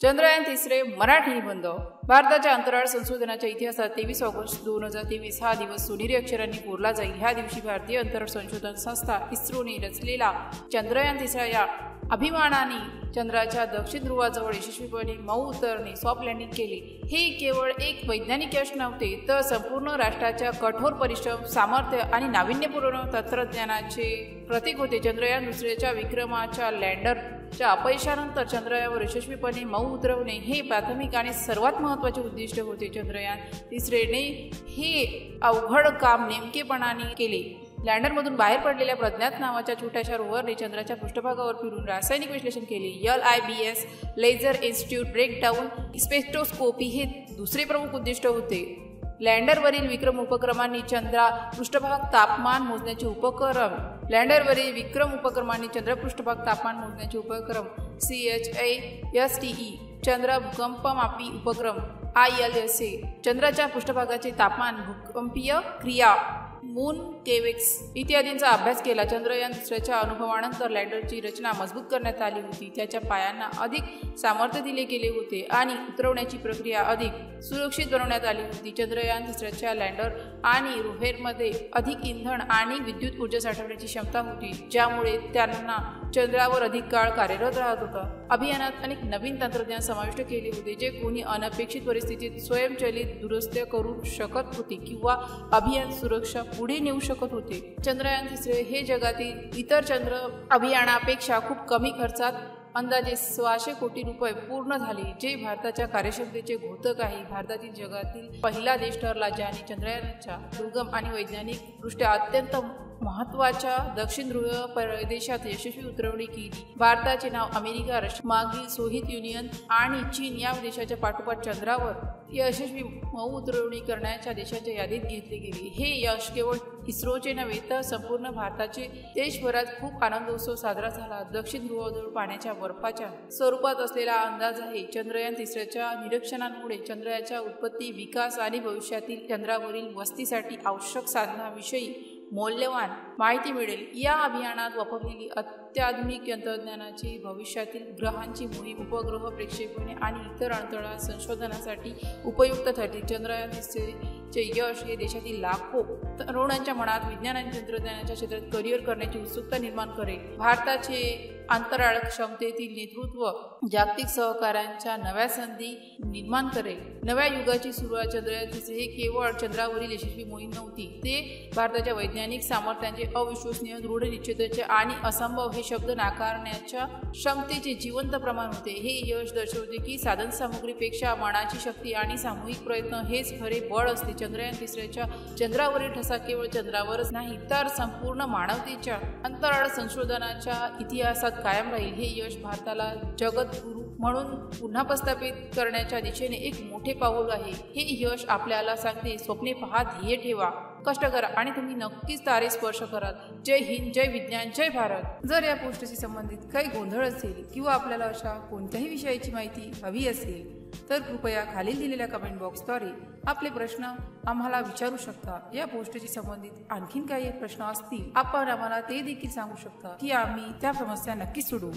चंद्रयान तिसरे मराठी निबंध। भारताच्या अंतराळ संशोधनाच्या इतिहासात 23 ऑगस्ट 2023 हा दिवस सोनेरी अक्षरांनी कोरला जाईल। ह्या दिवशी भारतीय अंतराळ संशोधन संस्था इस्रोने रचलेला चंद्रयान तिसरा या अभिमानाने चंद्राच्या दक्षिण ध्रुवाजवळ यशस्वीपणे मऊ उतरणे सॉफ्ट लँडिंग केले। हे केवळ एक वैज्ञानिक यश नव्हते, तर संपूर्ण राष्ट्राच्या कठोर परिश्रम, सामर्थ्य आणि नाविन्यपूर्ण तंत्रज्ञानाचे प्रतीक होते। चंद्रयान दुसऱ्याच्या विक्रमाच्या लँडरच्या अपयशानंतर चंद्रावर यशस्वीपणे मऊ उतरवणे हे प्राथमिक आणि सर्वात महत्त्वाचे उद्दिष्ट होते। चंद्रयान तिसरेने हे अवघड काम नेमकेपणाने केले। लँडरमधून बाहेर पडलेल्या प्रज्ञात नावाच्या छोट्याशा रोव्हरने चंद्राच्या पृष्ठभागावर फिरून रासायनिक विश्लेषण केले। LIBS laser institute breakdown spectroscopy हे दुसरे प्रमुख उद्दिष्ट होते। लँडरवरील विक्रम उपक्रमांनी चंद्र पृष्ठभाग तापमान मोजण्याचे उपक्रम CHASTE, चंद्र भूकंपमापी उपक्रम ILSA, चंद्राच्या पृष्ठभागाचे तापमान, भूकंपीय क्रिया, मून केवेक्स इत्यादींचा अभ्यास केला। चंद्रयान दुसऱ्याच्या अनुभवानंतर लँडरची रचना मजबूत करण्यात आली होती, त्याच्या पायांना अधिक सामर्थ्य दिले गेले होते आणि उतरवण्याची प्रक्रिया अधिक सुरक्षित बनवण्यात आली होती। चंद्रयान तिसऱ्याच्या लँडर आणि रोव्हरमध्ये अधिक इंधन आणि विद्युत ऊर्जा साठवण्याची क्षमता होती, ज्यामुळे त्यांना चंद्रावर अधिक काळ कार्यरत राहत होता। अभियानात अनेक नवीन तंत्रज्ञान समाविष्ट केले होते, जे कोणी अनपेक्षित परिस्थितीत स्वयंचलित दुरुस्त करू शकत होते किंवा अभियान सुरक्षा पुढे नेऊ शकत होते। चंद्रयान तिसरे हे जगातील इतर चंद्र अभियानापेक्षा खूप कमी खर्चात अंदाजे 600 कोटी रुपये पूर्ण झाले, जे भारताच्या कार्यक्षमतेचे द्योतक आहे। भारतातील जगातील पहिला देश ठरला ज्याने चंद्रयानाच्या दुर्गम आणि वैज्ञानिकदृष्ट्या अत्यंत महत्त्वाच्या दक्षिण ध्रुवीय प्रदेशात यशस्वी उतरवणी केली। भारताचे नाव अमेरिका, रशिया, मागील सोव्हिएत युनियन आणि चीन या देशाच्या पाठोपाठ चंद्रावर यशस्वी मऊ उतरवणी करण्याच्या देशांच्या यादीत घेतले गेले। हे यश केवळ इस्रोचे नव्हे, तर संपूर्ण भारताचे देशभरात खूप आनंदोत्सव साजरा झाला। दक्षिण ध्रुवाजवळ पाण्याच्या बर्फाच्या स्वरूपात असलेला अंदाज आहे। चंद्रयान तिसऱ्याच्या निरीक्षणांमुळे चंद्राच्या उत्पत्ती, विकास आणि भविष्यातील चंद्रावरील वस्तीसाठी आवश्यक साधनांविषयी मौल्यवान माहिती मिळेल। या अभियानात वापरलेली अत्याधुनिक तंत्रज्ञानाची भविष्यातील ग्रहांची मोहीम, उपग्रह प्रक्षेपणे आणि इतर अंतराळ संशोधनासाठी उपयुक्त ठरतील। चंद्रयान तिसरेचे यश हे देशातील लाखो तरुणांच्या मनात विज्ञान आणि तंत्रज्ञानाच्या क्षेत्रात करिअर करण्याची उत्सुकता निर्माण करेल। भारताचे अंतराळ क्षमतेतील नेतृत्व जागतिक सहकार्याच्या नव्या संधी निर्माण करेल। नव्या युगाची सुरुवात चंद्रयान तिसरे हे केवळ चंद्रावरील यशस्वी मोहीम नव्हती, ते भारताच्या वैज्ञानिक सामर्थ्याचे, अविश्वसनीय दृढ निश्चयाचे आणि असंभव हे शब्द नाकारण्याच्या क्षमतेचे जिवंत प्रमाण होते। हे यश दर्शवते की साधनसामुग्रीपेक्षा मनाची शक्ती आणि सामूहिक प्रयत्न हेच खरे बळ असते। चंद्रयान तिसऱ्याच्या चंद्रावरील ठसा केवळ चंद्रावरच नाही, तर संपूर्ण मानवतेच्या अंतराळ संशोधनाच्या इतिहासात कायम राहील। हे यश भारताला जगद्गुरू म्हणून पुन्हा प्रस्थापित करण्याच्या दिशेने एक मोठे पाऊल आहे। हे यश आपल्याला सांगते, स्वप्ने पहा, ध्येय ठेवा, कष्ट करा आणि तुम्ही नक्कीच तारे स्पर्श कराल। जय हिंद, जय विज्ञान, जय भारत। जर या पोस्टशी संबंधित काही गोंधळ असेल किंवा आपल्याला अशा कोणत्याही विषयाची माहिती हवी असेल तर कृपया खालील दिलेल्या कमेंट बॉक्सद्वारे आपले प्रश्न आम्हाला विचारू शकता। या पोस्टशी संबंधित आणखीन काही प्रश्न असतील आपण आम्हाला ते देखील सांगू शकता की आम्ही त्या समस्या नक्कीच सोडवू।